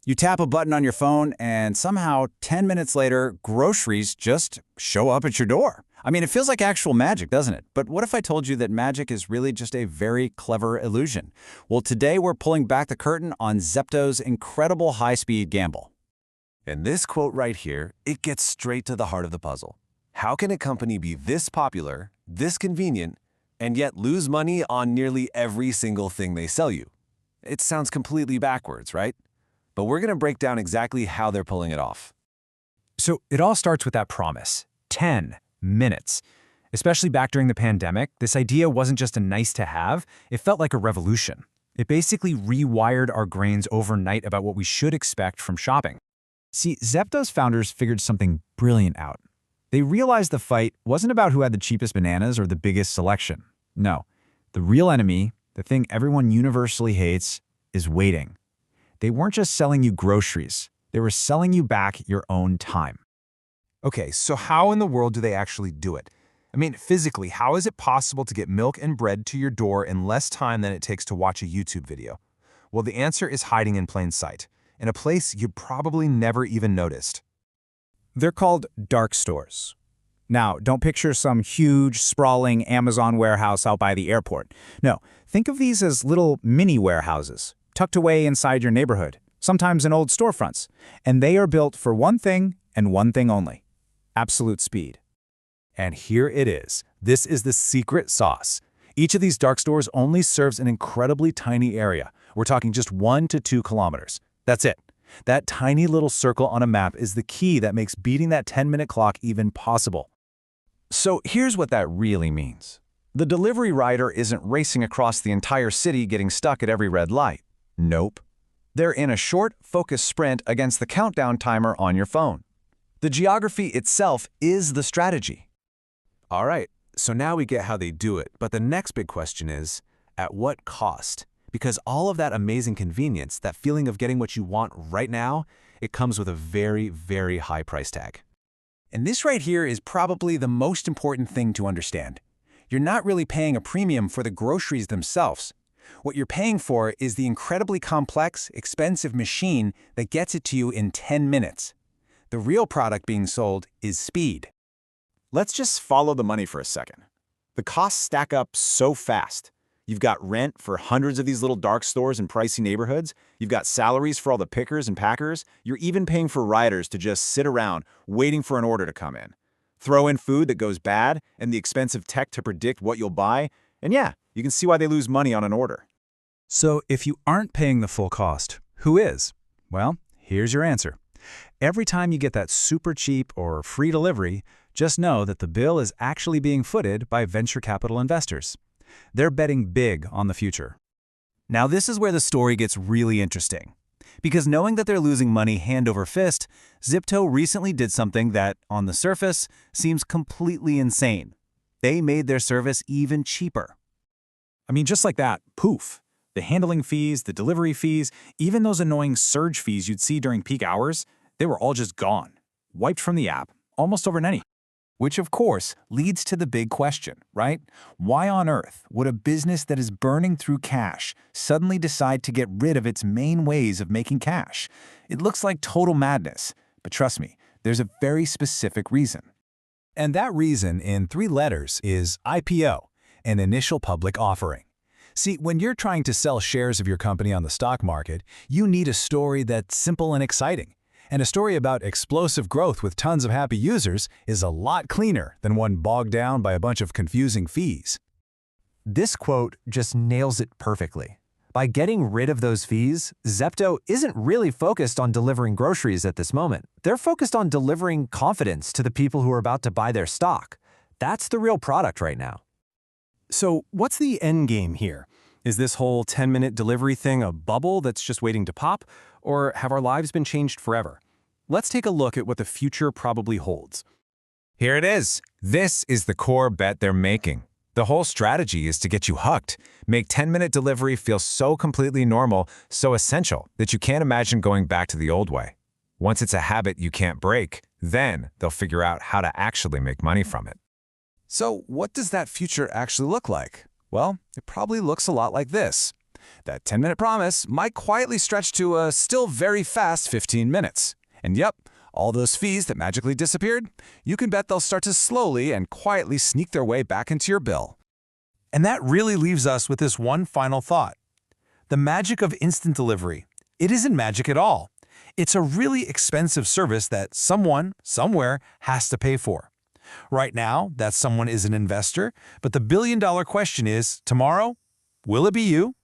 You tap a button on your phone, and somehow 10 minutes later, groceries just show up at your door. I mean, it feels like actual magic, doesn't it? But what if I told you that magic is really just a very clever illusion? Well, today we're pulling back the curtain on Zepto's incredible high-speed gamble. And this quote right here, it gets straight to the heart of the puzzle. How can a company be this popular, this convenient, and yet lose money on nearly every single thing they sell you? It sounds completely backwards, right? But we're going to break down exactly how they're pulling it off. So it all starts with that promise, 10 minutes. Especially back during the pandemic, this idea wasn't just a nice to have, it felt like a revolution. It basically rewired our brains overnight about what we should expect from shopping. See, Zepto's founders figured something brilliant out. They realized the fight wasn't about who had the cheapest bananas or the biggest selection. No, the real enemy, the thing everyone universally hates, is waiting. They weren't just selling you groceries, they were selling you back your own time. Okay, so how in the world do they actually do it? I mean, physically, how is it possible to get milk and bread to your door in less time than it takes to watch a YouTube video? Well, the answer is hiding in plain sight, in a place you probably never even noticed. They're called dark stores. Now, don't picture some huge, sprawling Amazon warehouse out by the airport. No, think of these as little mini warehouses, tucked away inside your neighborhood, sometimes in old storefronts. And they are built for one thing and one thing only: absolute speed. And here it is. This is the secret sauce. Each of these dark stores only serves an incredibly tiny area. We're talking just 1 to 2 kilometers. That's it. That tiny little circle on a map is the key that makes beating that 10-minute clock even possible. So here's what that really means. The delivery rider isn't racing across the entire city getting stuck at every red light. Nope. They're in a short, focused sprint against the countdown timer on your phone. The geography itself is the strategy. All right, so now we get how they do it, but the next big question is, at what cost? Because all of that amazing convenience, that feeling of getting what you want right now, it comes with a very, very high price tag. And this right here is probably the most important thing to understand. You're not really paying a premium for the groceries themselves. What you're paying for is the incredibly complex, expensive machine that gets it to you in 10 minutes. The real product being sold is speed. Let's just follow the money for a second. The costs stack up so fast. You've got rent for hundreds of these little dark stores in pricey neighborhoods. You've got salaries for all the pickers and packers. You're even paying for riders to just sit around waiting for an order to come in. Throw in food that goes bad and the expensive tech to predict what you'll buy, and yeah, you can see why they lose money on an order. So if you aren't paying the full cost, who is? Well, here's your answer. Every time you get that super cheap or free delivery, just know that the bill is actually being footed by venture capital investors. They're betting big on the future. Now this is where the story gets really interesting. Because knowing that they're losing money hand over fist, Zepto recently did something that, on the surface, seems completely insane. They made their service even cheaper. I mean, just like that, poof. The handling fees, the delivery fees, even those annoying surge fees you'd see during peak hours, they were all just gone, wiped from the app, almost overnight. Which, of course, leads to the big question, right? Why on earth would a business that is burning through cash suddenly decide to get rid of its main ways of making cash? It looks like total madness, but trust me, there's a very specific reason. And that reason, in 3 letters, is IPO, an initial public offering. See, when you're trying to sell shares of your company on the stock market, you need a story that's simple and exciting. And a story about explosive growth with tons of happy users is a lot cleaner than one bogged down by a bunch of confusing fees. This quote just nails it perfectly. By getting rid of those fees, Zepto isn't really focused on delivering groceries at this moment. They're focused on delivering confidence to the people who are about to buy their stock. That's the real product right now. So what's the end game here? Is this whole 10-minute delivery thing a bubble that's just waiting to pop? Or have our lives been changed forever? Let's take a look at what the future probably holds. Here it is. This is the core bet they're making. The whole strategy is to get you hooked, make 10-minute delivery feel so completely normal, so essential, that you can't imagine going back to the old way. Once it's a habit you can't break, then they'll figure out how to actually make money from it. So what does that future actually look like? Well, it probably looks a lot like this. That 10-minute promise might quietly stretch to a still very fast 15 minutes. And yep, all those fees that magically disappeared, you can bet they'll start to slowly and quietly sneak their way back into your bill. And that really leaves us with this one final thought. The magic of instant delivery. It isn't magic at all. It's a really expensive service that someone, somewhere, has to pay for. Right now, that someone is an investor, but the billion-dollar question is, tomorrow, will it be you?